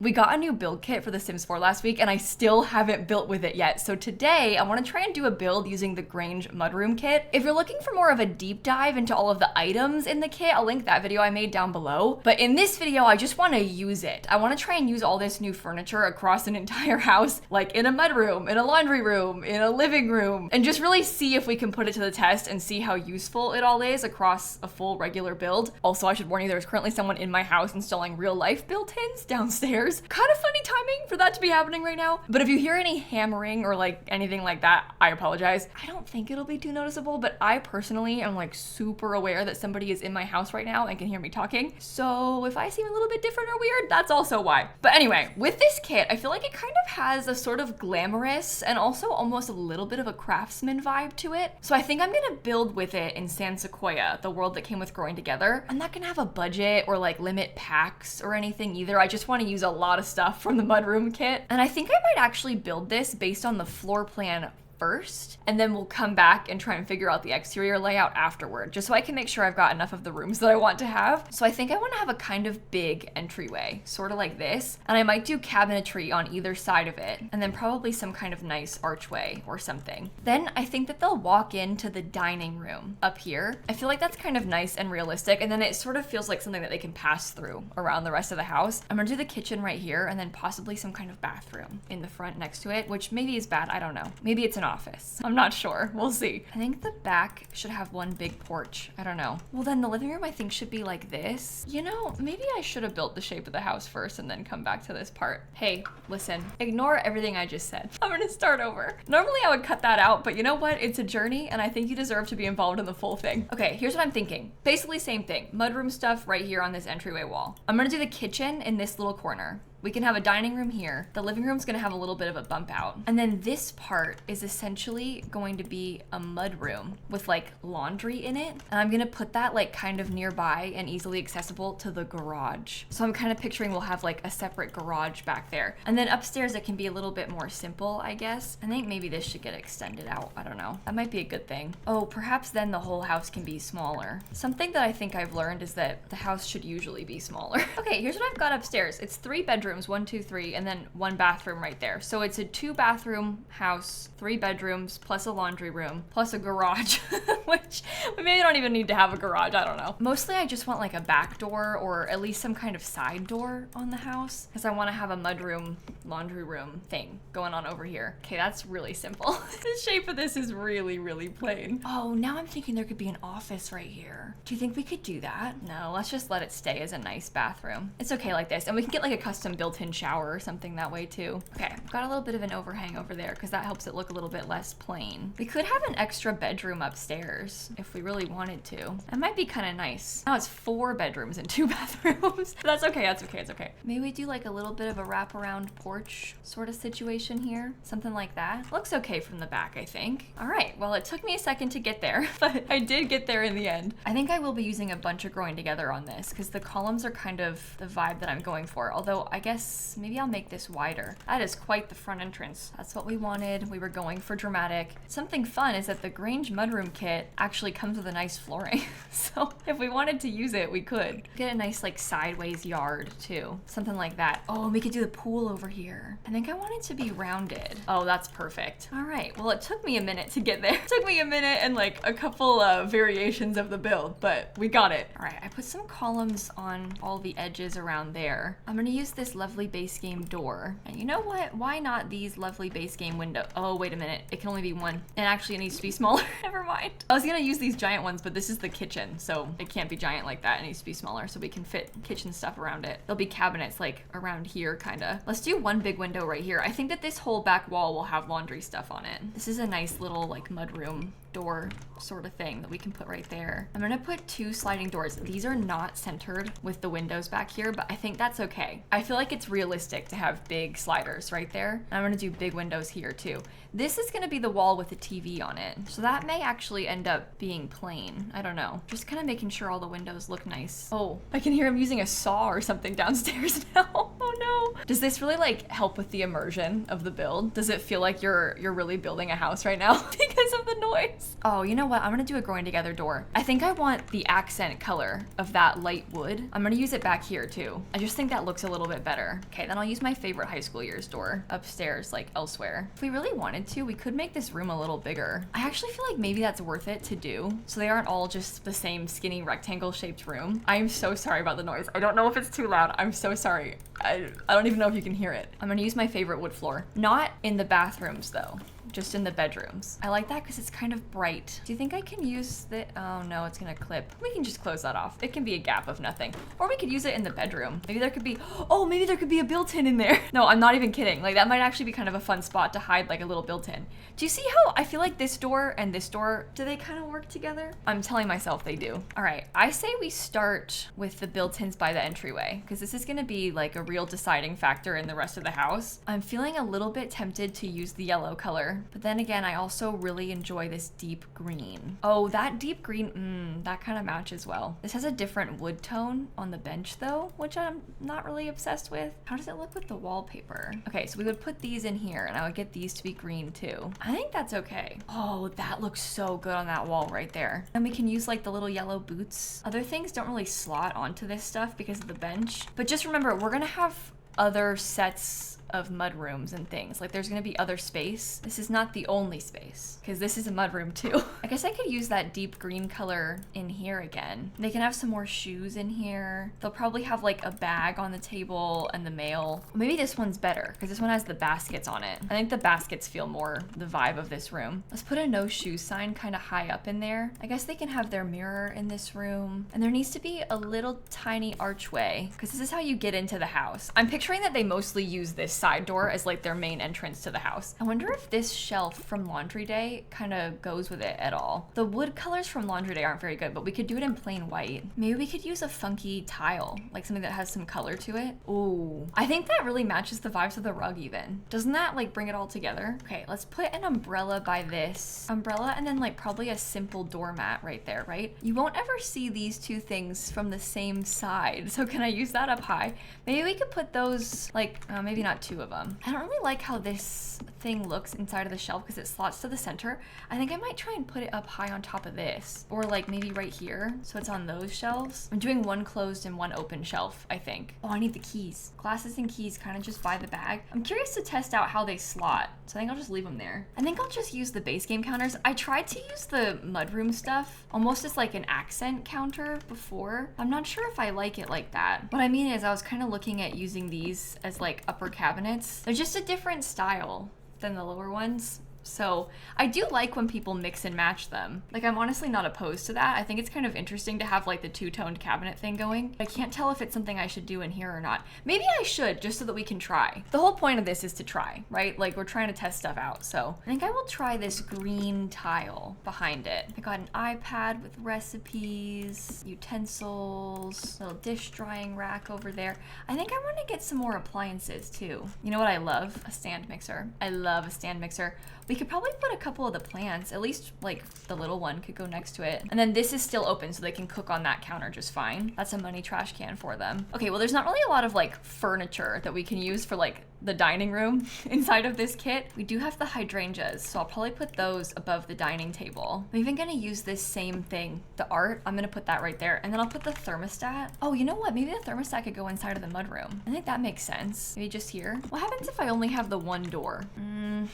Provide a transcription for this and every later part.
We got a new build kit for The Sims 4 last week and I still haven't built with it yet. So today I want to try and do a build using the Grange Mudroom Kit. If you're looking for more of a deep dive into all of the items in the kit, I'll link that video I made down below. But in this video, I just want to use it. I want to try and use all this new furniture across an entire house, like in a mudroom, in a laundry room, in a living room, and just really see if we can put it to the test and see how useful it all is across a full regular build. Also, I should warn you, there's currently someone in my house installing real life built-ins downstairs. Kind of funny timing for that to be happening right now. But if you hear any hammering or like anything like that, I apologize. I don't think it'll be too noticeable, but I personally am like super aware that somebody is in my house right now and can hear me talking. So if I seem a little bit different or weird, that's also why. But anyway, with this kit, I feel like it kind of has a sort of glamorous and also almost a little bit of a craftsman vibe to it. So I think I'm gonna build with it in San Sequoia, the world that came with Growing Together. I'm not gonna have a budget or like limit packs or anything either. I just want to use a lot of stuff from the Mudroom kit. And I think I might actually build this based on the floor plan first, and then we'll come back and try and figure out the exterior layout afterward, just so I can make sure I've got enough of the rooms that I want to have. So I think I want to have a kind of big entryway, sort of like this, and I might do cabinetry on either side of it, and then probably some kind of nice archway or something. Then I think that they'll walk into the dining room up here. I feel like that's kind of nice and realistic, and then it sort of feels like something that they can pass through around the rest of the house. I'm gonna do the kitchen right here, and then possibly some kind of bathroom in the front next to it, which maybe is bad, I don't know. Maybe it's an office. I'm not sure. We'll see. I think the back should have one big porch. I don't know. Well, then the living room I think should be like this. You know, maybe I should have built the shape of the house first and then come back to this part. Hey, listen, ignore everything I just said. I'm gonna start over. Normally I would cut that out, but you know what? It's a journey and I think you deserve to be involved in the full thing. Okay, here's what I'm thinking. Basically same thing. Mudroom stuff right here on this entryway wall. I'm gonna do the kitchen in this little corner. We can have a dining room here. The living room's gonna have a little bit of a bump out. And then this part is essentially going to be a mud room with like laundry in it. And I'm gonna put that like kind of nearby and easily accessible to the garage. So I'm kind of picturing we'll have like a separate garage back there. And then upstairs it can be a little bit more simple, I guess. I think maybe this should get extended out. I don't know. That might be a good thing. Oh, perhaps then the whole house can be smaller. Something that I think I've learned is that the house should usually be smaller. Okay, here's what I've got upstairs. It's 3 bedrooms. 1, 2, 3, and then 1 bathroom right there. So it's a 2-bathroom house, 3 bedrooms, plus a laundry room, plus a garage, which we maybe don't even need to have a garage, I don't know. Mostly I just want like a back door or at least some kind of side door on the house because I want to have a mudroom, laundry room thing going on over here. Okay, that's really simple. The shape of this is really, really plain. Oh, now I'm thinking there could be an office right here. Do you think we could do that? No, let's just let it stay as a nice bathroom. It's okay like this. And we can get like a custom built-in shower or something that way too. Okay, I've got a little bit of an overhang over there because that helps it look a little bit less plain. We could have an extra bedroom upstairs if we really wanted to. That might be kind of nice. Now it's 4 bedrooms and 2 bathrooms. But that's okay, that's okay, it's okay. Maybe we do like a little bit of a wraparound porch sort of situation here. Something like that. Looks okay from the back, I think. All right, well, it took me a second to get there, but I did get there in the end. I think I will be using a bunch of Growing Together on this because the columns are kind of the vibe that I'm going for. Although I guess maybe I'll make this wider. That is quite the front entrance. That's what we wanted. We were going for dramatic. Something fun is that the Grange Mudroom Kit actually comes with a nice flooring. So if we wanted to use it, we could. Get a nice like sideways yard too. Something like that. Oh, we could do the pool over here. I think I want it to be rounded. Oh, that's perfect. All right, well, it took me a minute to get there. It took me a minute and like a couple of variations of the build, but we got it. All right, I put some columns on all the edges around there. I'm gonna use this lovely base game door. And you know what? Why not these lovely base game window? Oh, wait a minute. It can only be 1. And actually it needs to be smaller. Never mind. I was gonna use these giant ones, but this is the kitchen, so it can't be giant like that. It needs to be smaller so we can fit kitchen stuff around it. There'll be cabinets like around here, kinda. Let's do 1 big window right here. I think that this whole back wall will have laundry stuff on it. This is a nice little like mudroom door sort of thing that we can put right there. I'm gonna put 2 sliding doors. These are not centered with the windows back here, but I think that's okay. I feel like it's realistic to have big sliders right there. I'm gonna do big windows here too. This is gonna be the wall with the TV on it. So that may actually end up being plain. I don't know. Just kind of making sure all the windows look nice. Oh, I can hear him using a saw or something downstairs now. Oh no. Does this really like help with the immersion of the build? Does it feel like you're really building a house right now because of the noise. Oh, you know what? I'm gonna do a growing together door. I think I want the accent color of that light wood. I'm gonna use it back here too. I just think that looks a little bit better. Okay, then I'll use my favorite high school years door upstairs, like elsewhere. If we really wanted to, we could make this room a little bigger. I actually feel like maybe that's worth it to do, so they aren't all just the same skinny rectangle shaped room. I am so sorry about the noise. I don't know if it's too loud. I'm so sorry. I don't even know if you can hear it. I'm gonna use my favorite wood floor. Not in the bathrooms though, just in the bedrooms. I like that because it's kind of bright. Do you think I can use the, oh no, it's gonna clip. We can just close that off. It can be a gap of nothing. Or we could use it in the bedroom. Maybe there could be, oh, maybe there could be a built-in in there. No, I'm not even kidding. Like that might actually be kind of a fun spot to hide like a little built-in. Do you see how I feel like this door and this door, do they kind of work together? I'm telling myself they do. All right, I say we start with the built-ins by the entryway because this is gonna be like a real deciding factor in the rest of the house. I'm feeling a little bit tempted to use the yellow color, but then again, I also really enjoy this deep green. Oh, that deep green, that kind of matches well. This has a different wood tone on the bench though, which I'm not really obsessed with. How does it look with the wallpaper? Okay, so we would put these in here and I would get these to be green too. I think that's okay. Oh, that looks so good on that wall right there. And we can use like the little yellow boots. Other things don't really slot onto this stuff because of the bench. But just remember, we're gonna have other sets of mud rooms and things. Like there's gonna be other space. This is not the only space because this is a mud room too. I guess I could use that deep green color in here again. They can have some more shoes in here. They'll probably have like a bag on the table and the mail. Maybe this one's better because this one has the baskets on it. I think the baskets feel more the vibe of this room. Let's put a no shoes sign kind of high up in there. I guess they can have their mirror in this room. And there needs to be a little tiny archway because this is how you get into the house. I'm picturing that they mostly use this side door as like their main entrance to the house. I wonder if this shelf from Laundry Day kind of goes with it at all. The wood colors from Laundry Day aren't very good, but we could do it in plain white. Maybe we could use a funky tile, like something that has some color to it. Ooh, I think that really matches the vibes of the rug even. Doesn't that like bring it all together? Okay, let's put an umbrella by this umbrella and then like probably a simple doormat right there, right? You won't ever see these two things from the same side. So can I use that up high? Maybe we could put those like, maybe not two of them. I don't really like how this thing looks inside of the shelf because it slots to the center. I think I might try and put it up high on top of this or like maybe right here so it's on those shelves. I'm doing one closed and one open shelf, I think. Oh, I need the keys. Glasses and keys kind of just by the bag. I'm curious to test out how they slot, so I think I'll just leave them there. I think I'll just use the base game counters. I tried to use the mudroom stuff almost as like an accent counter before. I'm not sure if I like it like that. What I mean is I was kind of looking at using these as like upper cabinets. They're just a different style than the lower ones. So I do like when people mix and match them. Like I'm honestly not opposed to that. I think it's kind of interesting to have like the two-toned cabinet thing going. I can't tell if it's something I should do in here or not. Maybe I should just so that we can try. The whole point of this is to try, right? Like we're trying to test stuff out. So I think I will try this green tile behind it. I got an iPad with recipes, utensils, little dish drying rack over there. I think I want to get some more appliances too. You know what I love? A stand mixer. I love a stand mixer. We could probably put a couple of the plants, at least like the little one could go next to it. And then this is still open so they can cook on that counter just fine. That's a money trash can for them. Okay, well there's not really a lot of like furniture that we can use for like the dining room inside of this kit. We do have the hydrangeas, so I'll probably put those above the dining table. I'm even gonna use this same thing, the art. I'm gonna put that right there. And then I'll put the thermostat. Oh, you know what? Maybe the thermostat could go inside of the mudroom. I think that makes sense. Maybe just here. What happens if I only have the one door?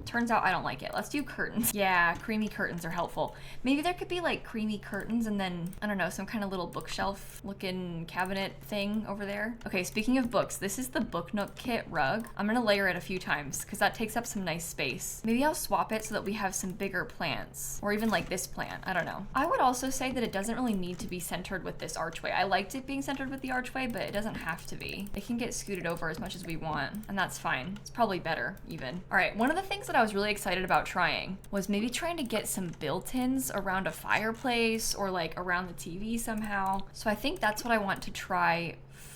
Turns out I don't like it. Let's do curtains. Yeah, creamy curtains are helpful. Maybe there could be like creamy curtains and then, I don't know, some kind of little bookshelf looking cabinet thing over there. Okay, speaking of books, this is the Book Nook kit rug. I'm gonna layer it a few times because that takes up some nice space. Maybe I'll swap it so that we have some bigger plants or even like this plant. I don't know. I would also say that it doesn't really need to be centered with this archway. I liked it being centered with the archway, but it doesn't have to be. It can get scooted over as much as we want, and that's fine. It's probably better even. All right, one of the things that I was really excited about trying was maybe trying to get some built-ins around a fireplace or like around the TV somehow. So I think that's what I want to try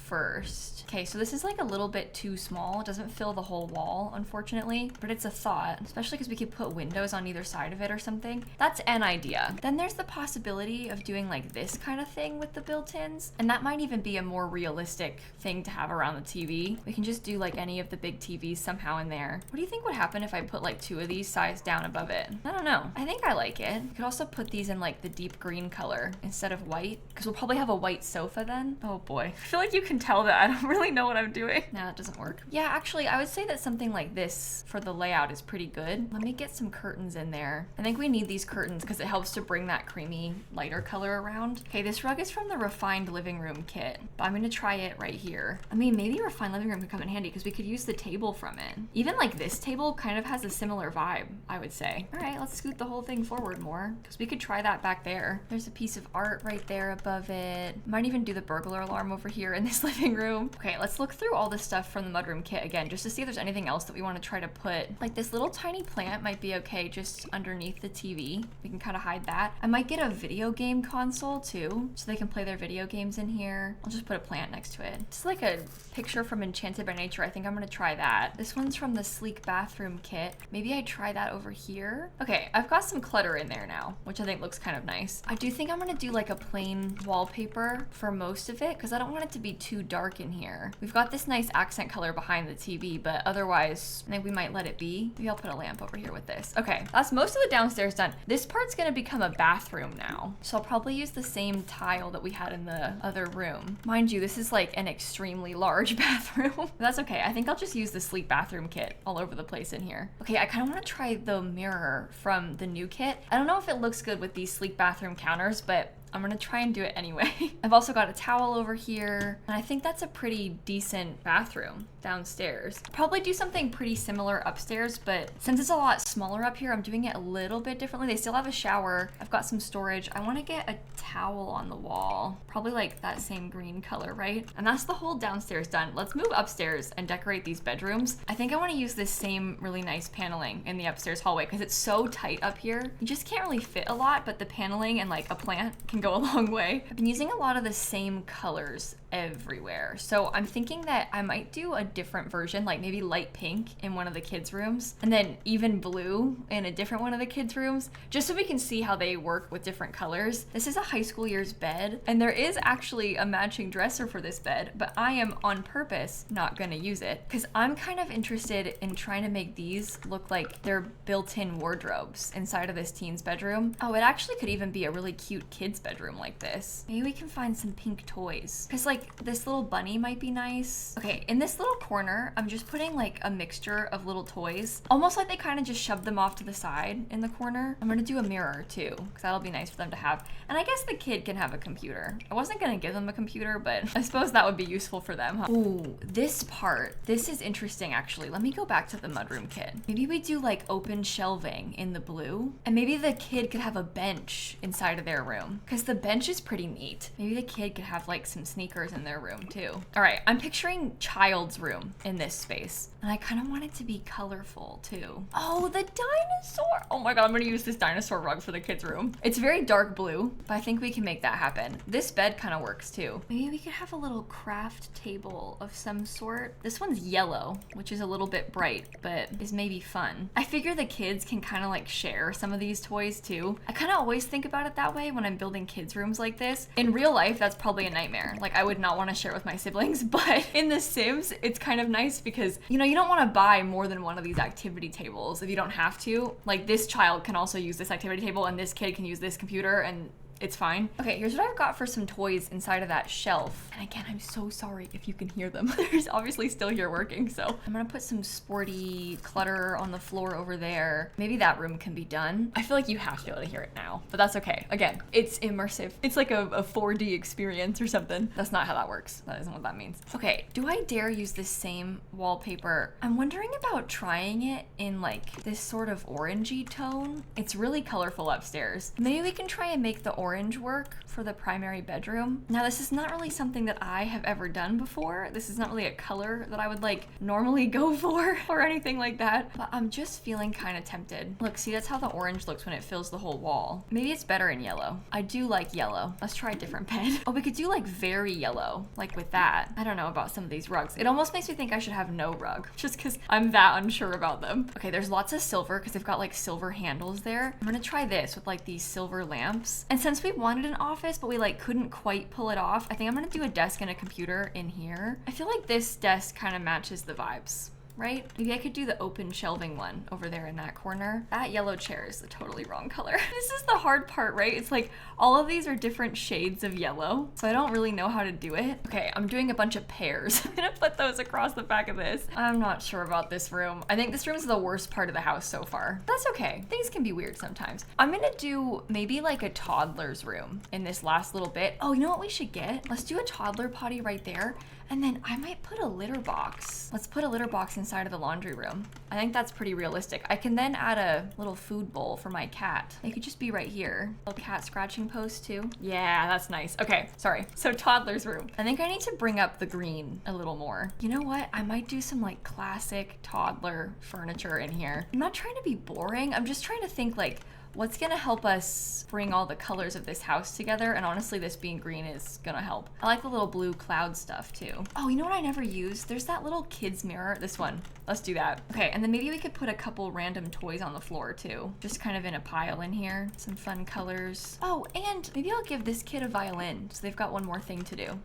first. Okay, so this is like a little bit too small. It doesn't fill the whole wall, unfortunately, but it's a thought, especially because we could put windows on either side of it or something. That's an idea. Then there's the possibility of doing like this kind of thing with the built-ins, and that might even be a more realistic thing to have around the TV. We can just do like any of the big TVs somehow in there. What do you think would happen if I put like 2 of these sized down above it? I don't know. I think I like it. You could also put these in like the deep green color instead of white, because we'll probably have a white sofa then. Oh boy. I feel like you can tell that I don't really know what I'm doing. No, that doesn't work. Yeah, actually, I would say that something like this for the layout is pretty good. Let me get some curtains in there. I think we need these curtains because it helps to bring that creamy, lighter color around. Okay, this rug is from the Refined Living Room Kit, but I'm gonna try it right here. I mean, maybe Refined Living Room could come in handy because we could use the table from it. Even like this table kind of has a similar vibe, I would say. All right, let's scoot the whole thing forward more because we could try that back there. There's a piece of art right there above it. Might even do the burglar alarm over here in this living room. Okay, let's look through all this stuff from the mudroom kit again, just to see if there's anything else that we want to try to put. Like this little tiny plant might be okay just underneath the TV. We can kind of hide that. I might get a video game console too, so they can play their video games in here. I'll just put a plant next to it. It's like a picture from Enchanted by Nature. I think I'm gonna try that. This one's from the Sleek Bathroom Kit. Maybe I try that over here. Okay, I've got some clutter in there now, which I think looks kind of nice. I do think I'm gonna do like a plain wallpaper for most of it because I don't want it to be too dark in here. We've got this nice accent color behind the TV, but otherwise, I think we might let it be. Maybe I'll put a lamp over here with this. Okay, that's most of the downstairs done. This part's gonna become a bathroom now. So I'll probably use the same tile that we had in the other room. Mind you, this is like an extremely large bathroom. But that's okay. I think I'll just use the Sleek Bathroom Kit all over the place in here. Okay, I kind of want to try the mirror from the new kit. I don't know if it looks good with these Sleek Bathroom counters, but I'm gonna try and do it anyway. I've also got a towel over here, and I think that's a pretty decent bathroom downstairs. Probably do something pretty similar upstairs, but since it's a lot smaller up here, I'm doing it a little bit differently. They still have a shower. I've got some storage. I wanna get a towel on the wall. Probably like that same green color, right? And that's the whole downstairs done. Let's move upstairs and decorate these bedrooms. I think I wanna use this same really nice paneling in the upstairs hallway because it's so tight up here. You just can't really fit a lot, but the paneling and like a plant can go a long way. I've been using a lot of the same colors everywhere. So I'm thinking that I might do a different version, like maybe light pink in one of the kids' rooms, and then even blue in a different one of the kids' rooms, just so we can see how they work with different colors. This is a high school year's bed, and there is actually a matching dresser for this bed, but I am on purpose not gonna use it because I'm kind of interested in trying to make these look like they're built-in wardrobes inside of this teen's bedroom. Oh, it actually could even be a really cute kid's bedroom like this. Maybe we can find some pink toys because like this little bunny might be nice. Okay, in this little corner, I'm just putting like a mixture of little toys, almost like they kind of just shoved them off to the side in the corner. I'm gonna do a mirror too, because that'll be nice for them to have. And I guess the kid can have a computer. I wasn't gonna give them a computer, but I suppose that would be useful for them, huh? Ooh, this part, this is interesting actually. Let me go back to the mudroom kit. Maybe we do like open shelving in the blue, and maybe the kid could have a bench inside of their room, because the bench is pretty neat. Maybe the kid could have like some sneakers in their room too. All right, I'm picturing child's room in this space, and I kind of want it to be colorful too. Oh, the dinosaur. Oh my God, I'm gonna use this dinosaur rug for the kids' room. It's very dark blue, but I think we can make that happen. This bed kind of works too. Maybe we could have a little craft table of some sort. This one's yellow, which is a little bit bright, but is maybe fun. I figure the kids can kind of like share some of these toys too. I kind of always think about it that way when I'm building kids' rooms like this. In real life, that's probably a nightmare. Like I would not want to share with my siblings, but in The Sims, it's kind of nice because, you know, you don't want to buy more than one of these activity tables if you don't have to. Like this child can also use this activity table and this kid can use this computer and it's fine. Okay, here's what I've got for some toys inside of that shelf. And again, I'm so sorry if you can hear them. They're obviously still here working, so. I'm gonna put some sporty clutter on the floor over there. Maybe that room can be done. I feel like you have to be able to hear it now, but that's okay. Again, it's immersive. It's like a 4D experience or something. That's not how that works. That isn't what that means. Okay, do I dare use this same wallpaper? I'm wondering about trying it in like this sort of orangey tone. It's really colorful upstairs. Maybe we can try and make the orange orange work for the primary bedroom. Now this is not really something that I have ever done before. This is not really a color that I would like normally go for or anything like that, but I'm just feeling kind of tempted. Look, see, that's how the orange looks when it fills the whole wall. Maybe it's better in yellow. I do like yellow. Let's try a different pen. Oh, we could do like very yellow, like with that. I don't know about some of these rugs. It almost makes me think I should have no rug just because I'm that unsure about them. Okay, there's lots of silver because they've got like silver handles there. I'm gonna try this with like these silver lamps. And since we wanted an office, but we like couldn't quite pull it off, I think I'm gonna do a desk and a computer in here. I feel like this desk kind of matches the vibes, right? Maybe I could do the open shelving one over there in that corner. That yellow chair is the totally wrong color. This is the hard part, right? It's like all of these are different shades of yellow, so I don't really know how to do it. Okay, I'm doing a bunch of pears. I'm gonna put those across the back of this. I'm not sure about this room. I think this room is the worst part of the house so far. That's okay. Things can be weird sometimes. I'm gonna do maybe like a toddler's room in this last little bit. Oh, you know what we should get? Let's do a toddler potty right there. And then I might put a litter box. Let's put a litter box inside of the laundry room. I think that's pretty realistic. I can then add a little food bowl for my cat. It could just be right here. A little cat scratching post too. Yeah, that's nice. Okay, sorry. So toddler's room. I think I need to bring up the green a little more. You know what? I might do some like classic toddler furniture in here. I'm not trying to be boring. I'm just trying to think like, what's gonna help us bring all the colors of this house together? And honestly, this being green is gonna help. I like the little blue cloud stuff too. Oh, you know what I never used? There's that little kid's mirror. This one. Let's do that. Okay, and then maybe we could put a couple random toys on the floor too. Just kind of in a pile in here. Some fun colors. Oh, and maybe I'll give this kid a violin so they've got one more thing to do.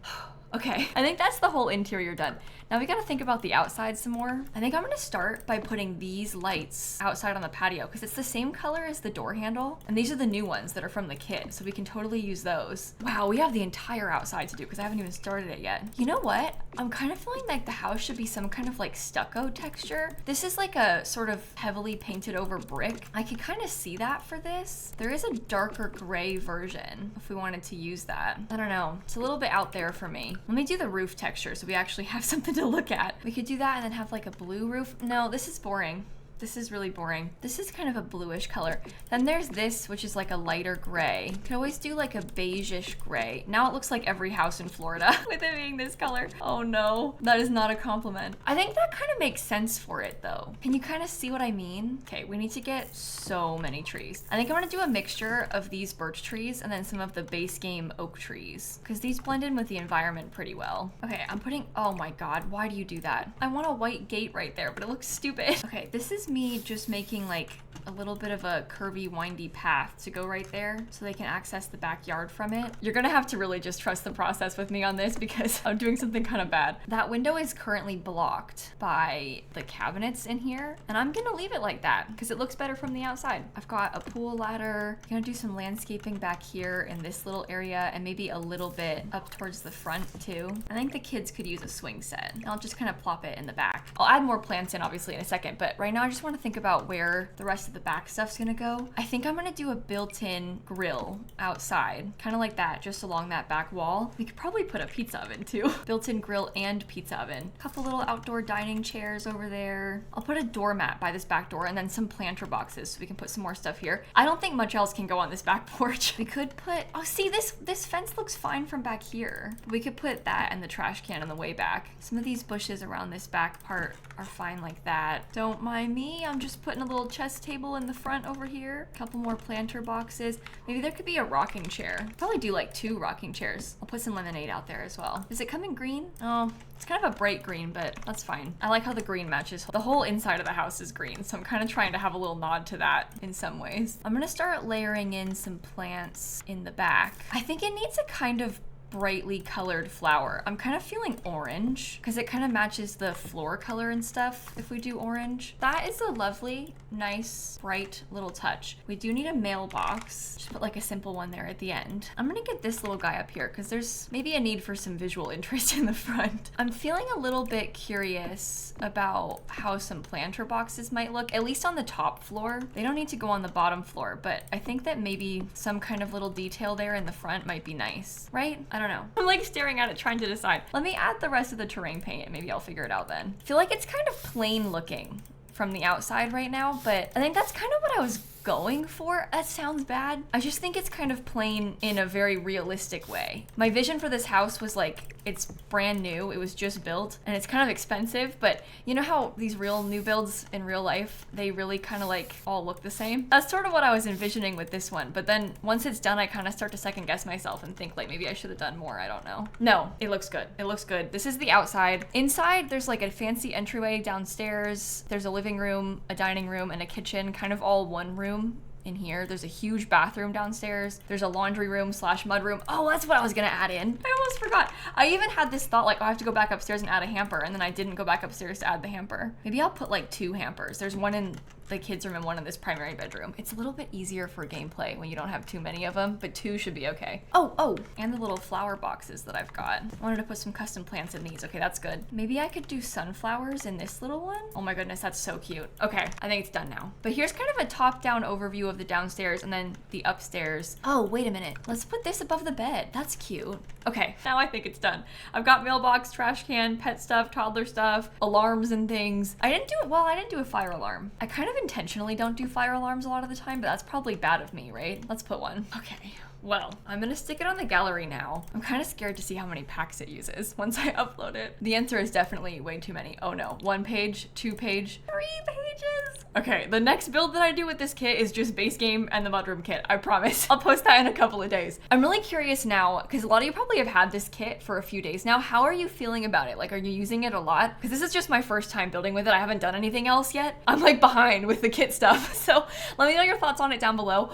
Okay, I think that's the whole interior done. Now we gotta think about the outside some more. I think I'm gonna start by putting these lights outside on the patio because it's the same color as the door handle. And these are the new ones that are from the kit, so we can totally use those. Wow, we have the entire outside to do because I haven't even started it yet. You know what? I'm kind of feeling like the house should be some kind of like stucco texture. This is like a sort of heavily painted over brick. I can kind of see that for this. There is a darker gray version if we wanted to use that. I don't know, it's a little bit out there for me. Let me do the roof texture so we actually have something to look at. We could do that and then have like a blue roof. No, this is boring. This is really boring. This is kind of a bluish color. Then there's this, which is like a lighter gray. You could always do like a beige-ish gray. Now it looks like every house in Florida with it being this color. Oh no, that is not a compliment. I think that kind of makes sense for it though. Can you kind of see what I mean? Okay, we need to get so many trees. I think I'm gonna do a mixture of these birch trees and then some of the base game oak trees because these blend in with the environment pretty well. Okay, I'm putting, oh my God, why do you do that? I want a white gate right there, but it looks stupid. Okay, this is me just making like a little bit of a curvy, windy path to go right there so they can access the backyard from it. You're gonna have to really just trust the process with me on this because I'm doing something kind of bad. That window is currently blocked by the cabinets in here, and I'm gonna leave it like that because it looks better from the outside. I've got a pool ladder. I'm gonna do some landscaping back here in this little area and maybe a little bit up towards the front too. I think the kids could use a swing set. And I'll just kind of plop it in the back. I'll add more plants in obviously in a second, but right now I just want to think about where the rest of the back stuff's gonna go. I think I'm gonna do a built-in grill outside, kind of like that, just along that back wall. We could probably put a pizza oven too. Built-in grill and pizza oven. A couple little outdoor dining chairs over there. I'll put a doormat by this back door and then some planter boxes so we can put some more stuff here. I don't think much else can go on this back porch. We could put, oh see, this fence looks fine from back here. We could put that and the trash can on the way back. Some of these bushes around this back part are fine like that. Don't mind me, I'm just putting a little chest table in the front over here. A couple more planter boxes. Maybe there could be a rocking chair. Probably do like 2 rocking chairs. I'll put some lemonade out there as well. Does it come in green? Oh, it's kind of a bright green, but that's fine. I like how the green matches. The whole inside of the house is green, so I'm kind of trying to have a little nod to that in some ways. I'm gonna start layering in some plants in the back. I think it needs a kind of brightly colored flower. I'm kind of feeling orange because it kind of matches the floor color and stuff if we do orange. That is a lovely, nice, bright little touch. We do need a mailbox. Just put like a simple one there at the end. I'm gonna get this little guy up here because there's maybe a need for some visual interest in the front. I'm feeling a little bit curious about how some planter boxes might look, at least on the top floor. They don't need to go on the bottom floor, but I think that maybe some kind of little detail there in the front might be nice, right? I don't know. I'm like staring at it trying to decide. Let me add the rest of the terrain paint and maybe I'll figure it out then. I feel like it's kind of plain looking from the outside right now, but I think that's kind of what I was going for. That sounds bad. I just think it's kind of plain in a very realistic way. My vision for this house was like, it's brand new, it was just built, and it's kind of expensive, but you know how these real new builds in real life, they really kind of like all look the same? That's sort of what I was envisioning with this one, but then once it's done, I kind of start to second guess myself and think like maybe I should have done more, I don't know. No, it looks good. It looks good. This is the outside. Inside, there's like a fancy entryway downstairs. There's a living room, a dining room, and a kitchen, kind of all one room. In here, there's a huge bathroom downstairs. There's a laundry room slash mudroom. Oh, that's what I was gonna add in. I almost forgot. I even had this thought like, oh, I have to go back upstairs and add a hamper, and then I didn't go back upstairs to add the hamper. Maybe I'll put like 2 hampers. There's one in the kids' room and one in this primary bedroom. It's a little bit easier for gameplay when you don't have too many of them, but 2 should be okay. Oh, and the little flower boxes that I've got. I wanted to put some custom plants in these. Okay, that's good. Maybe I could do sunflowers in this little one. Oh my goodness, that's so cute. Okay, I think it's done now. But here's kind of a top-down overview of the downstairs and then the upstairs. Oh, wait a minute. Let's put this above the bed. That's cute. Okay, now I think it's done. I've got mailbox, trash can, pet stuff, toddler stuff, alarms and things. I didn't do a fire alarm. I kind of intentionally don't do fire alarms a lot of the time, but that's probably bad of me, right? Let's put one. Okay. Well, I'm gonna stick it on the gallery now. I'm kind of scared to see how many packs it uses once I upload it. The answer is definitely way too many. Oh no, 1 page, 2 page, 3 pages. Okay, the next build that I do with this kit is just base game and the mudroom kit, I promise. I'll post that in a couple of days. I'm really curious now, because a lot of you probably have had this kit for a few days now. How are you feeling about it? Like, are you using it a lot? Because this is just my first time building with it. I haven't done anything else yet. I'm like behind with the kit stuff. So let me know your thoughts on it down below.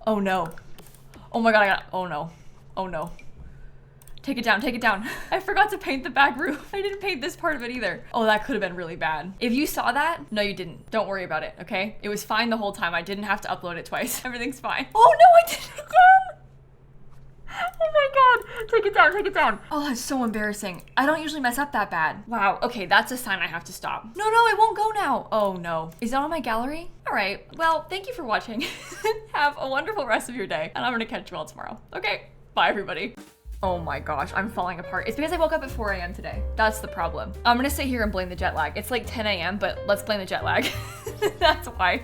Oh no. Oh my god, oh no. Oh no. Take it down, take it down. I forgot to paint the back roof. I didn't paint this part of it either. Oh, that could have been really bad. If you saw that, no you didn't. Don't worry about it, okay? It was fine the whole time. I didn't have to upload it twice. Everything's fine. Oh no, I did it again! Oh my god, take it down, take it down. Oh, that's so embarrassing. I don't usually mess up that bad. Wow, okay, that's a sign I have to stop. No, it won't go now. Oh no. Is that on my gallery? All right, well, thank you for watching. Have a wonderful rest of your day, and I'm gonna catch you all tomorrow. Okay, bye everybody. Oh my gosh, I'm falling apart. It's because I woke up at 4 a.m. today. That's the problem. I'm gonna sit here and blame the jet lag. It's like 10 a.m., but let's blame the jet lag. That's why.